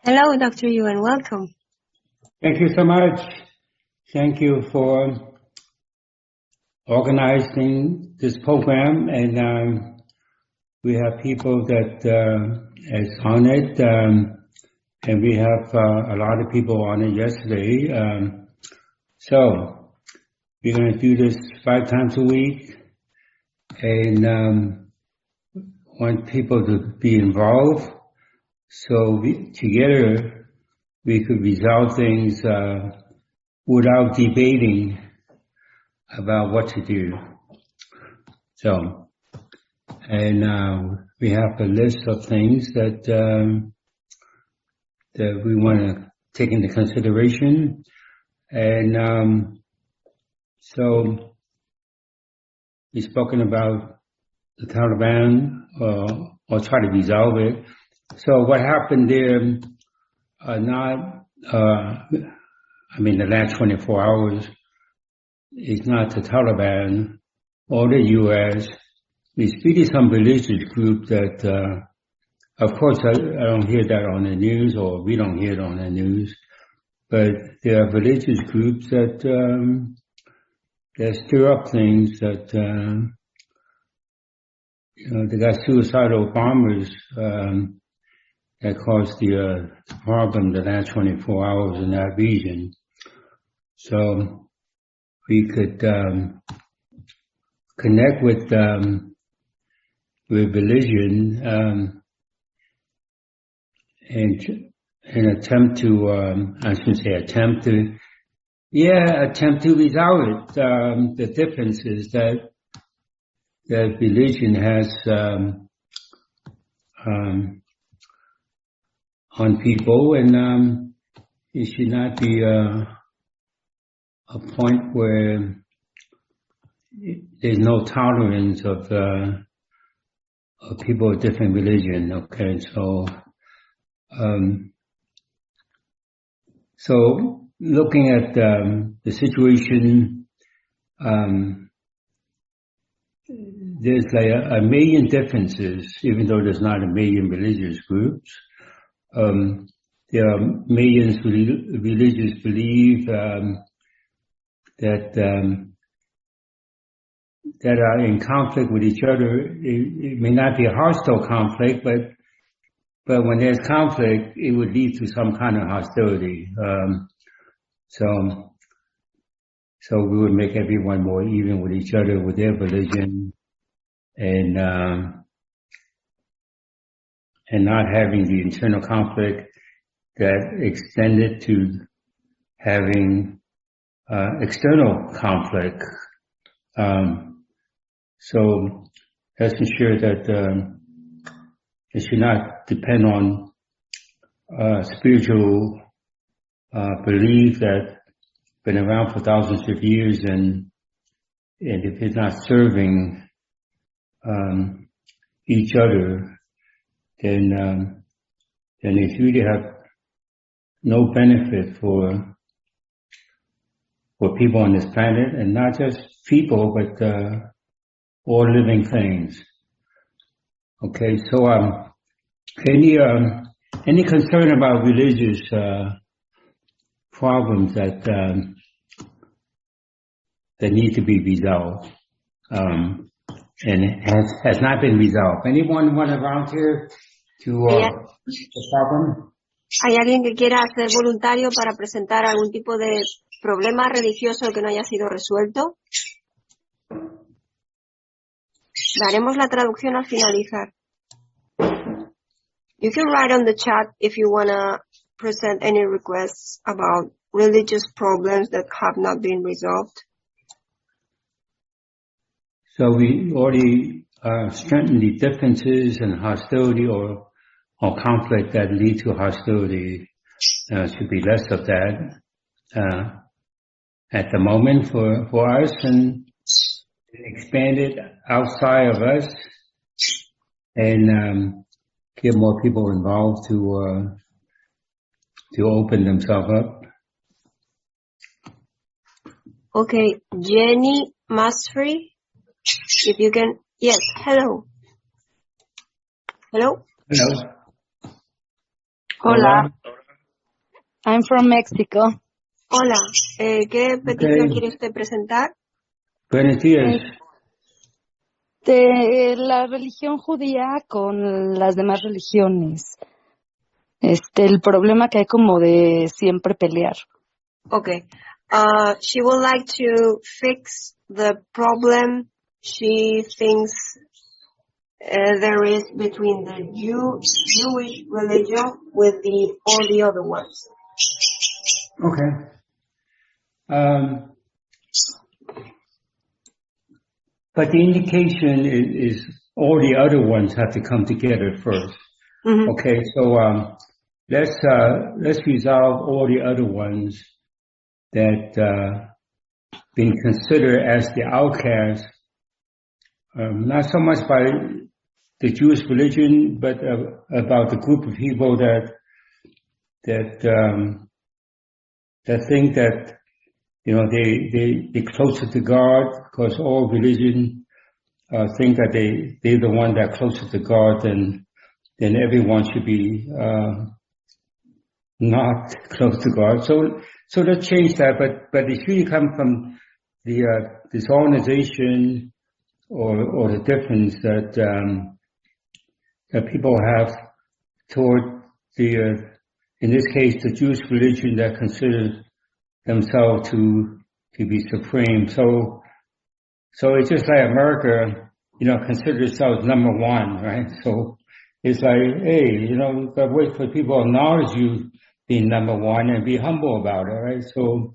Hello, Dr. Yuen. Welcome. Thank you so much. Thank you for organizing this program, and we have people that is on it, and we have a lot of people on it yesterday. So we're going to do this 5 times a week, and want people to be involved. So together we could resolve things without debating about what to do. So, and we have a list of things that that we want to take into consideration, and so we've spoken about the Taliban, or try to resolve it. So what happened there? The last 24 hours is not the Taliban or the U.S. It's really some religious group that, of course, I don't hear that on the news, or we don't hear it on the news, but there are religious groups that that stir up things that, they got suicidal bombers that caused the problem the last 24 hours in that region. So we could connect with religion and attempt to attempt to resolve it. The difference is that religion has on people, and it should not be a point where there's no tolerance of people of different religion. Okay, so looking at the situation, there's like a million differences, even though there's not a million religious groups. There are millions who religious believe that are in conflict with each other. It may not be a hostile conflict, but when there's conflict, it would lead to some kind of hostility. So we would make everyone more even with each other, with their religion, and not having the internal conflict that extended to having external conflict. So let's ensure that it should not depend on spiritual belief that's been around for thousands of years, and if it's not serving each other, then it really have no benefit for people on this planet, and not just people, but all living things. Okay, so any concern about religious problems that need to be resolved, and has not been resolved. Anyone want to volunteer to the problem? ¿Hay alguien que quiera ser voluntario para presentar algún tipo de problema religioso que no haya sido resuelto? Daremos la traducción al finalizar. You can write on the chat if you want to present any requests about religious problems that have not been resolved. So we already strengthened the differences and hostility or conflict that lead to hostility. Should be less of that at the moment for us, and expand it outside of us, and get more people involved to open themselves up. Okay, Jenny Masfrey, if you can. Yes, hello. Hello. Hello. Hola. I'm from Mexico. Hola, ¿qué petición quiere usted presentar? Buenos días. De la religión judía con las demás religiones. El problema que hay como de siempre pelear. Okay. She would like to fix the problem she thinks there is between the Jewish religion with all the other ones. Okay. But the indication is all the other ones have to come together first. Mm-hmm. Okay, so let's resolve all the other ones that being considered as the outcast, not so much by the Jewish religion, but about the group of people that think that they're closer to God, because all religion think that they're the one that's closer to God than everyone should be not close to God. So let's change that, but it really come from the disorganization or the difference that people have toward in this case, the Jewish religion that considers themselves to be supreme. So it's just like America, considers itself number one, right? So it's like, hey, we've got to wait for people to acknowledge you being number one and be humble about it, right? So,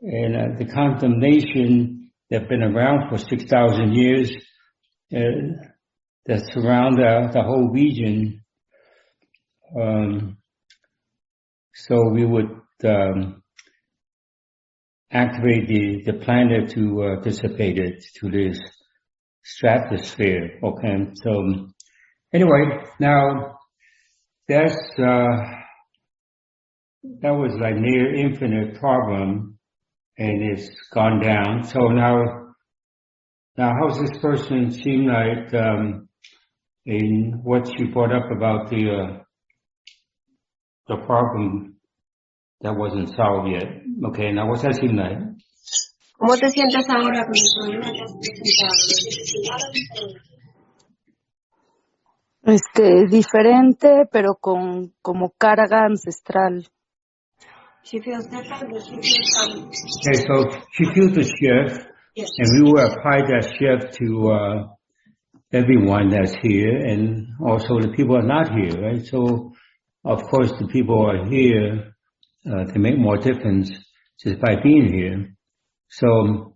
and the condemnation that's been around for 6,000 years that surround the whole region. So we would activate the planet to dissipate it to this stratosphere. Okay, so anyway, now that was like near infinite problem, and it's gone down. So now how's this person seem like in what you brought up about the problem that wasn't solved yet? Okay, now what's that seem like? ¿Cómo te sientes ahora con el problema que has presentado? Diferente, pero con como carga ancestral. She feels different, but she feels some... Okay, so she feels the shift, yes. And we will apply that shift to everyone that's here, and also the people are not here, right? So, of course, the people who are here, they make more difference just by being here. So,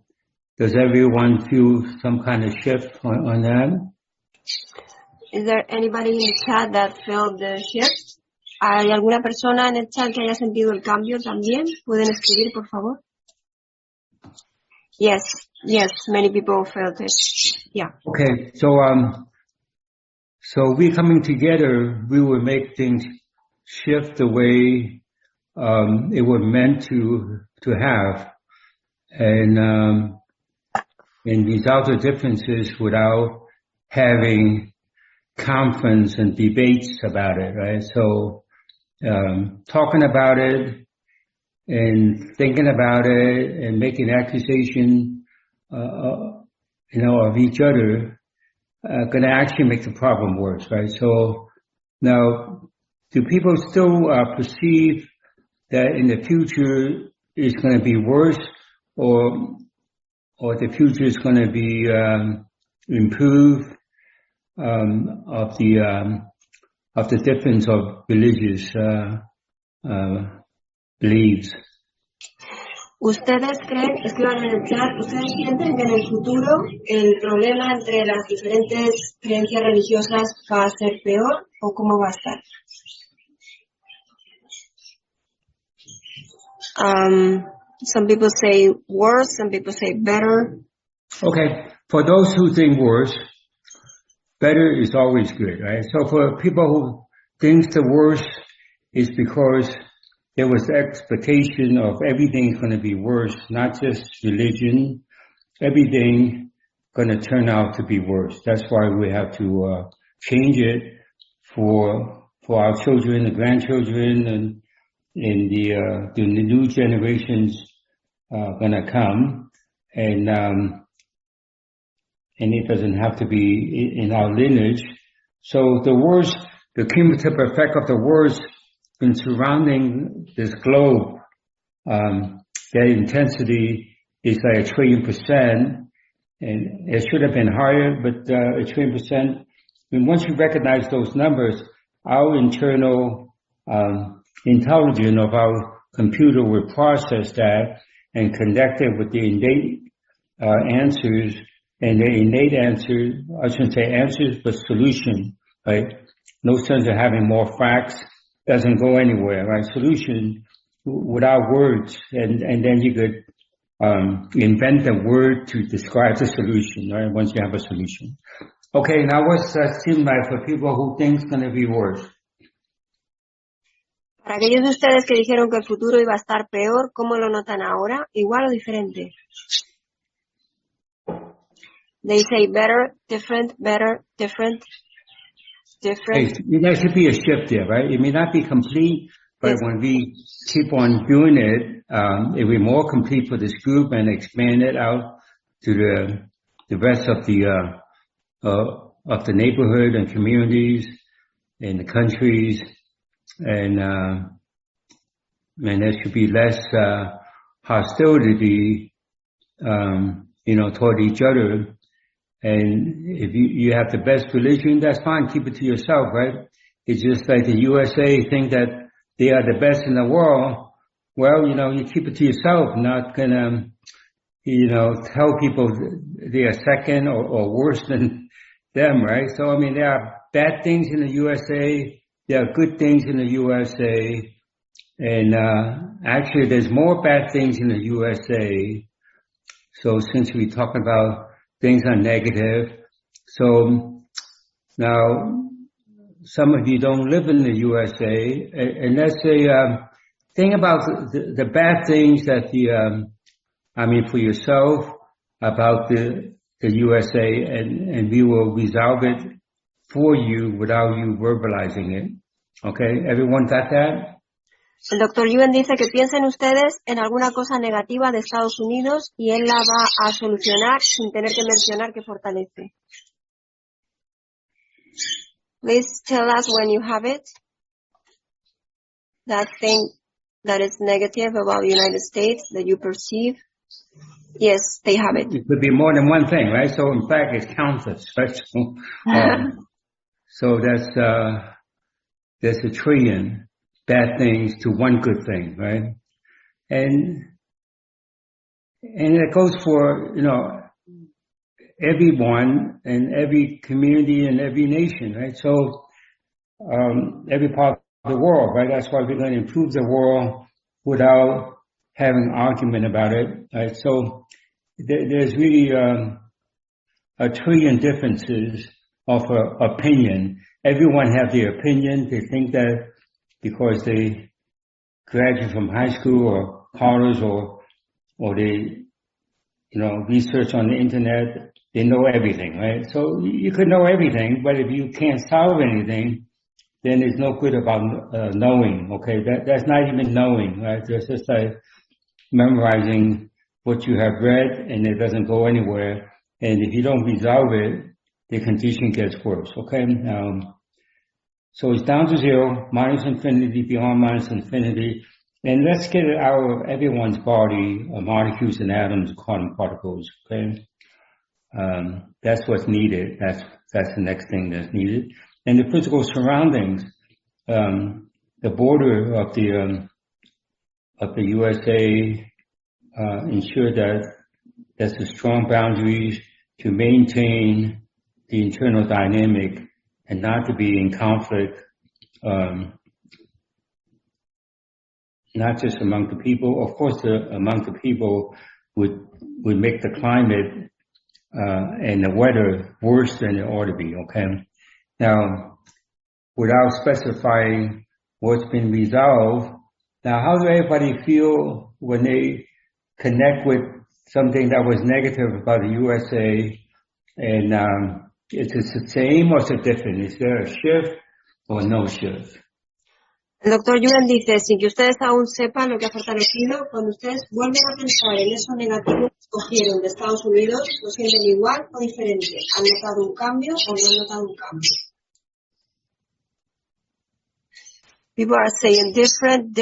does everyone feel some kind of shift on that? Is there anybody in the chat that felt the shift? ¿Hay alguna persona en el chat que haya sentido el cambio también? ¿Pueden escribir, por favor? Yes, many people felt it. Yeah. Okay, so we coming together, we will make things shift the way it was meant to have, and resolve the differences without having conference and debates about it, right? So talking about it and thinking about it and making accusation of each other going to actually make the problem worse, right? So now, do people still perceive that in the future it's going to be worse, or the future is going to be improved of the difference of religious beliefs? ¿Ustedes creen, escriban en el chat, ustedes sienten que en el futuro el problema entre las diferentes creencias religiosas va a ser peor o cómo va a estar? Some people say worse, some people say better. Okay, for those who think worse, better is always good, right? So for people who think the worst is because there was the expectation of everything's going to be worse, not just religion, everything going to turn out to be worse. That's why we have to change it for our children, the grandchildren, in the new generations gonna come, and it doesn't have to be in our lineage. So the wars, the cumulative effect of the wars been surrounding this globe, that intensity is like 1 trillion%, and it should have been higher, but 1 trillion%. And once you recognize those numbers, our internal intelligence of our computer will process that and connect it with the innate answers, and the innate answer, I shouldn't say answers, but solution, right? No sense of having more facts, doesn't go anywhere, right? Solution without words, and then you could invent a word to describe the solution, right? Once you have a solution. Okay, now what's that seem like for people who think it's going to be worse? Para aquellos de ustedes que dijeron que el futuro iba a estar peor, ¿cómo lo notan ahora? ¿Igual o diferente? They say better, different, better, different, different. Hey, there should be a shift there, right? It may not be complete, but Yes. when we keep on doing it, it will be more complete for this group and expand it out to the rest of the neighborhood and communities and the countries, and there should be less hostility, toward each other. And if you have the best religion, that's fine. Keep it to yourself, right? It's just like the USA think that they are the best in the world. Well, you keep it to yourself, not gonna, tell people they are second or worse than them, right? So, there are bad things in the USA. There are good things in the USA. And, actually there's more bad things in the USA. So since we talk about things are negative. So now some of you don't live in the USA, and that's a thing about the bad things that for yourself about the USA, and we will resolve it for you without you verbalizing it. Okay, everyone got that? El Dr. Yuen dice que piensen ustedes en alguna cosa negativa de Estados Unidos y él la va a solucionar sin tener que mencionar que fortalece. Please tell us when you have it. That thing that is negative about the United States that you perceive. Yes, they have it. It could be more than one thing, right? So in fact, it's countless, right? So there's 1 trillion bad things to one good thing, right? And it goes for, everyone and every community and every nation, right? So, every part of the world, right? That's why we're going to improve the world without having an argument about it, right? So there's really, 1 trillion differences of opinion. Everyone have their opinion. They think that because they graduate from high school or college or they, research on the internet, they know everything, right? So you could know everything, but if you can't solve anything, then it's no good about knowing, okay? That's not even knowing, right? It's just like memorizing what you have read, and it doesn't go anywhere. And if you don't resolve it, the condition gets worse, okay? So it's down to zero, minus infinity, beyond minus infinity. And let's get it out of everyone's body, molecules and atoms, quantum particles, okay? That's what's needed. That's the next thing that's needed. And the physical surroundings, the border of the USA, ensure that there's a strong boundaries to maintain the internal dynamic and not to be in conflict, not just among the people. Of course, among the people would make the climate and the weather worse than it ought to be, okay? Now, without specifying what's been resolved, now how does everybody feel when they connect with something that was negative about the USA, and is it the same or is it different? Is there a shift or no shift? El doctor Yuen dice, sin que ustedes aún sepan lo que ha fortalecido, cuando ustedes vuelven a pensar en eso negativo que escogieron de Estados Unidos, ¿lo sienten igual o diferente? ¿Han notado un cambio o no han notado un cambio? People are saying different.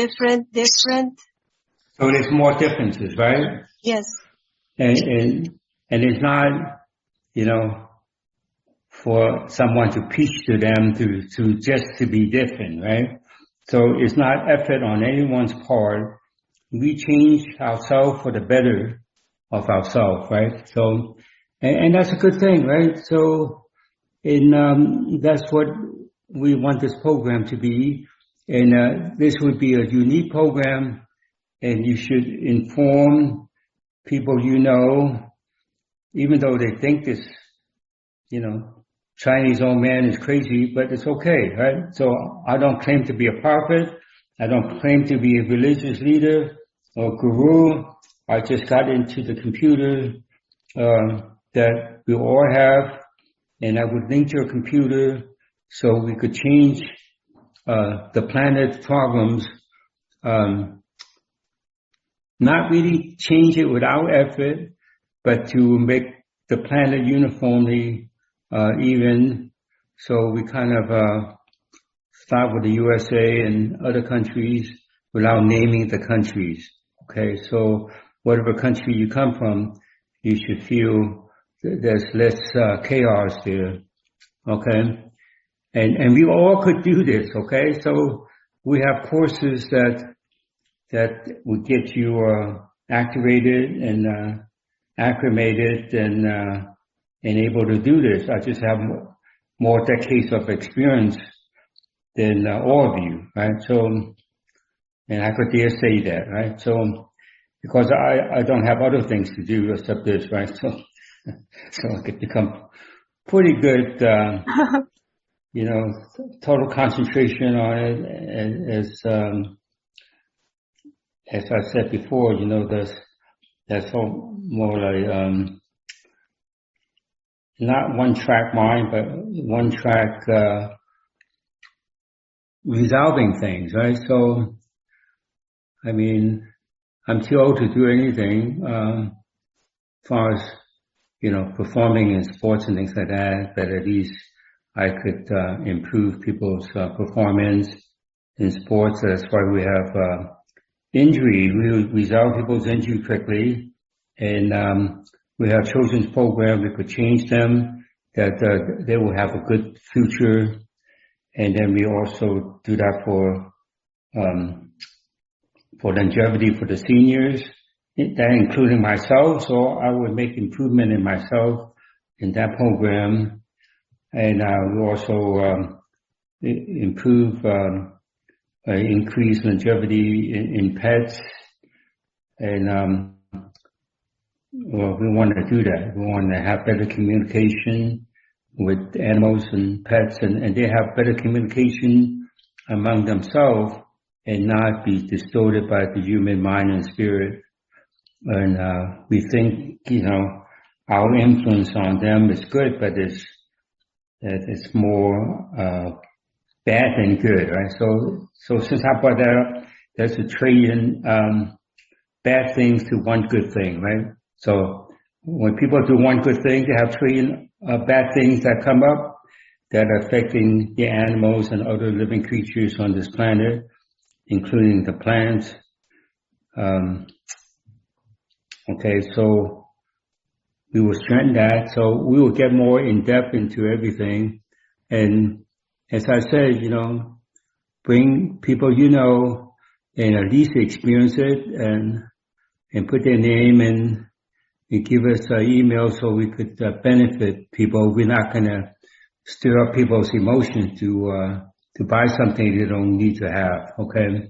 So there's more differences, right? Yes. And it's not, for someone to preach to them to just to be different, right? So it's not effort on anyone's part. We change ourselves for the better of ourselves, right? So, and that's a good thing, right? So, that's what we want this program to be. And this would be a unique program, and you should inform people even though they think this, Chinese old man is crazy, but it's okay, right? So I don't claim to be a prophet. I don't claim to be a religious leader or guru. I just got into the computer that we all have, and I would link to a computer so we could change the planet's problems. Not really change it without effort, but to make the planet uniformly even. So we kind of start with the USA and other countries without naming the countries. Okay, so whatever country you come from, you should feel there's less chaos there. Okay, and we all could do this. Okay, so we have courses that would get you activated and acclimated and able to do this. I just have more decades of experience than all of you, right? So, and I could dare say that, right? So, because I don't have other things to do except this, right? So I could become pretty good, total concentration on it. As I said before, that's more like, not one track mind, but one track, resolving things, right? So, I mean, I'm too old to do anything, as far as, performing in sports and things like that, but at least I could, improve people's, performance in sports. That's why we have, injury. We resolve people's injury quickly, and, we have children's program. We could change them that they will have a good future, and then we also do that for longevity for the seniors, that including myself. So I would make improvement in myself in that program, and we also improve, increase longevity in pets, and well, we want to do that. We want to have better communication with animals and pets, and they have better communication among themselves and not be distorted by the human mind and spirit. And we think, our influence on them is good, but it's more bad than good, right? So since I brought that up, there's a trillion bad things to one good thing, right? So when people do one good thing, they have trillion bad things that come up that are affecting the animals and other living creatures on this planet, including the plants. Okay, so we will strengthen that. So we will get more in depth into everything. And as I said, bring people and at least experience it and put their name and give us an email so we could benefit people. We're not going to stir up people's emotions to buy something they don't need to have. Okay,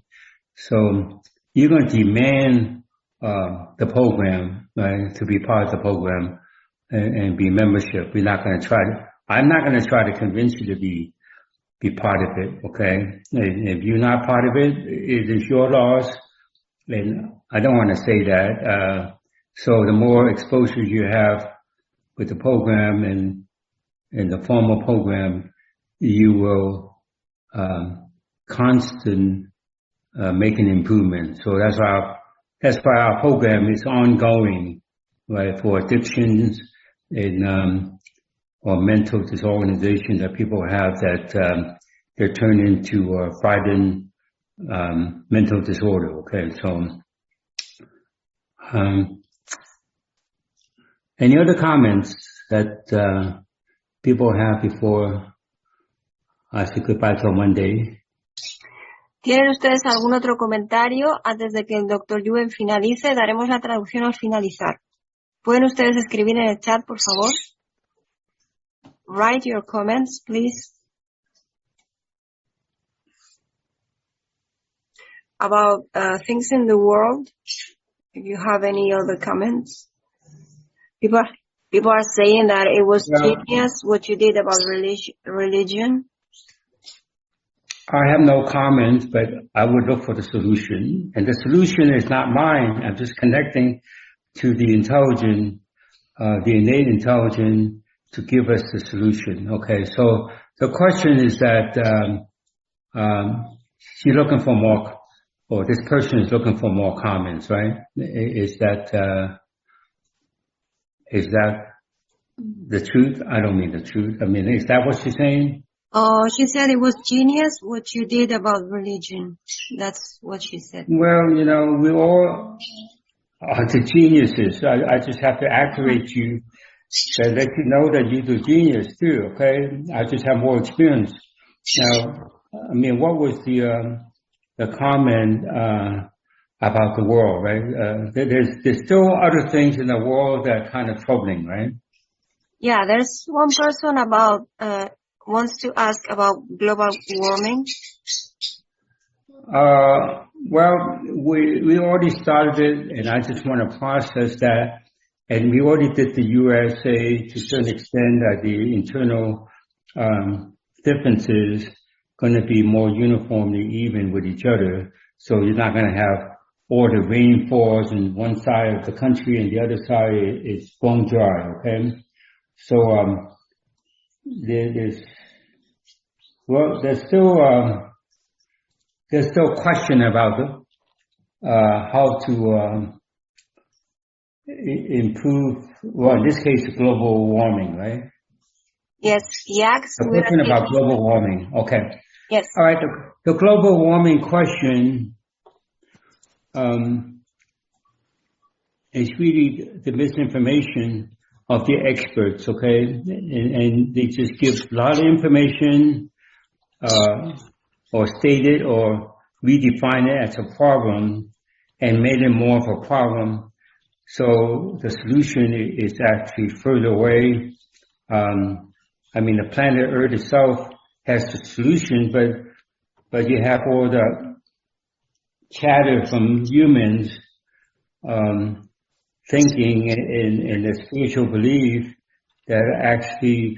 so you're going to demand the program, right, to be part of the program and be membership. We're not going to I'm not going to try to convince you to be part of it. Okay, if you're not part of it, it is your loss. And I don't want to say that. So the more exposure you have with the program and the formal program, you will constant making improvements. So that's why our program is ongoing, right, for addictions and or mental disorganization that people have that they're turned into frightened mental disorder. Okay, so any other comments that people have before I say goodbye till Monday? ¿Tienen ustedes algún otro comentario antes de que el Dr. Yuen finalice? Daremos la traducción al finalizar. ¿Pueden ustedes escribir en el chat, por favor? Write your comments, please. About things in the world. If you have any other comments. People are saying that it was genius what you did about religion. I have no comments, but I would look for the solution. And the solution is not mine. I'm just connecting to the intelligent, the innate intelligence to give us the solution. Okay, so the question is that she's looking for more, or this person is looking for more comments, right? Is that the truth? I don't mean the truth. I mean, is that what she's saying? She said it was genius what you did about religion. That's what she said. Well, you know, we all are the geniuses. I just have to activate you and let you know that you're the genius too, okay? I just have more experience. Now, I mean, what was the comment about the world, right? There's still other things in the world that are kind of troubling, right? Yeah, there's one person wants to ask about global warming. Well, we already started it, and I just want to process that. And we already did the USA to a certain extent that the internal differences going to be more uniformly even with each other. So you're not going to have all the rainfalls in one side of the country and the other side is bone dry. Okay, so there's still question about how to improve, well, in this case, global warming, right? Yes, yes. The question about global warming, okay. Yes. All right, the global warming question is really the misinformation of the experts, okay? And they just give a lot of information or state it or redefine it as a problem and made it more of a problem. So the solution is actually further away. I mean, the planet Earth itself has the solution, but you have all the chatter from humans thinking in the spiritual belief that actually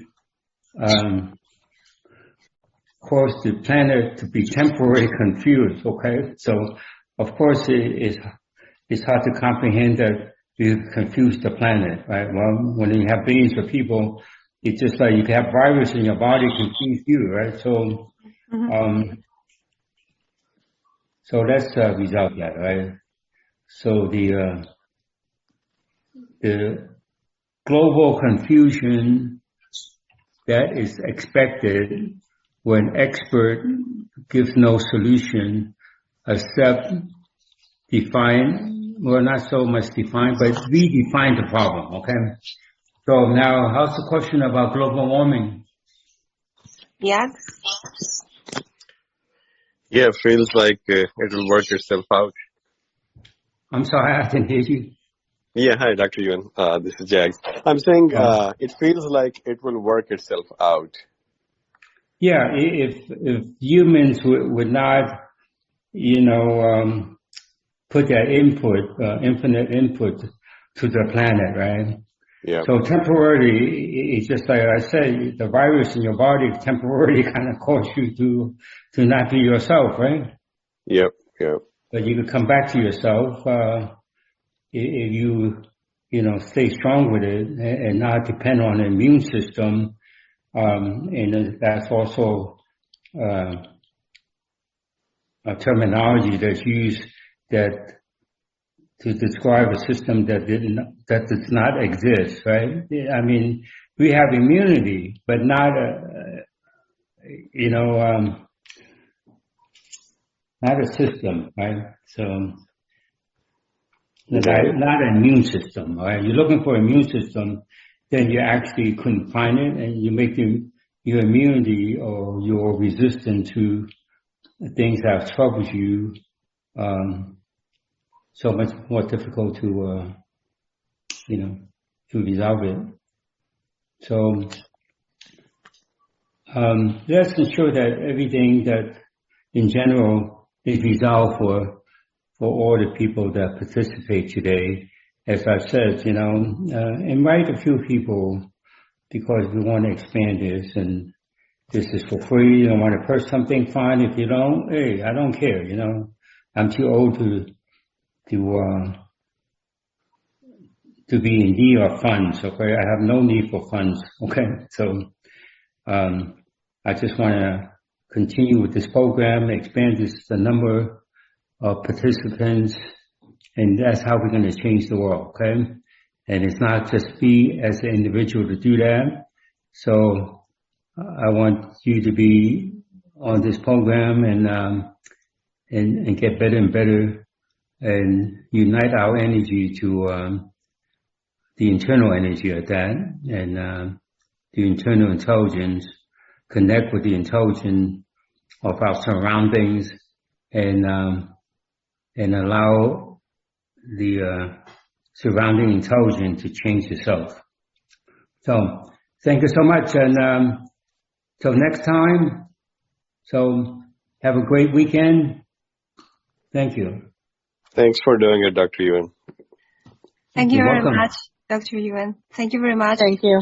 cause the planet to be temporarily confused, okay? So, of course, it's hard to comprehend that you confuse the planet, right? Well, when you have billions of people, it's just like you have virus in your body confuse you, right? So, so let's resolve that, right? So the global confusion that is expected when expert gives no solution except define, well, not so much define, but redefine the problem, okay? So now, how's the question about global warming? Yes. Yeah, it feels like it will work itself out. I'm sorry, I didn't hear you. Yeah, hi, Dr. Yuen. This is Jags. I'm saying it feels like it will work itself out. Yeah, if humans would not, you know, put that input, infinite input to the planet, right? Yeah. So temporarily, it's just like I said, the virus in your body temporarily kind of cause you to not be yourself, right? Yep. But you can come back to yourself if you know, stay strong with it and not depend on the immune system. And that's also terminology that's used that to describe a system that does not exist, right? I mean, we have immunity, but not not a system, right? So not an immune system, right? You're looking for an immune system, then you actually couldn't find it, and you make your immunity or your resistance to things that have troubled you so much more difficult to resolve it. So let's ensure that everything that in general is resolved for all the people that participate today. As I said, invite a few people because we want to expand this, and this is for free. You don't want to purchase something, fine. If you don't, hey, I don't care. I'm too old to be in need of funds. Okay, I have no need for funds. Okay, so I just want to continue with this program, expand the number of participants, and that's how we're going to change the world. Okay, and it's not just me as an individual to do that. So I want you to be on this program and get better and better, and unite our energy to the internal energy of that, and the internal intelligence, connect with the intelligence of our surroundings, and allow the surrounding intelligence to change itself. So thank you so much, and till next time. So have a great weekend. Thank you. Thanks for doing it, Dr. Yuen. Thank you You're very welcome. much, Dr. Yuen. Thank you very much. Thank you.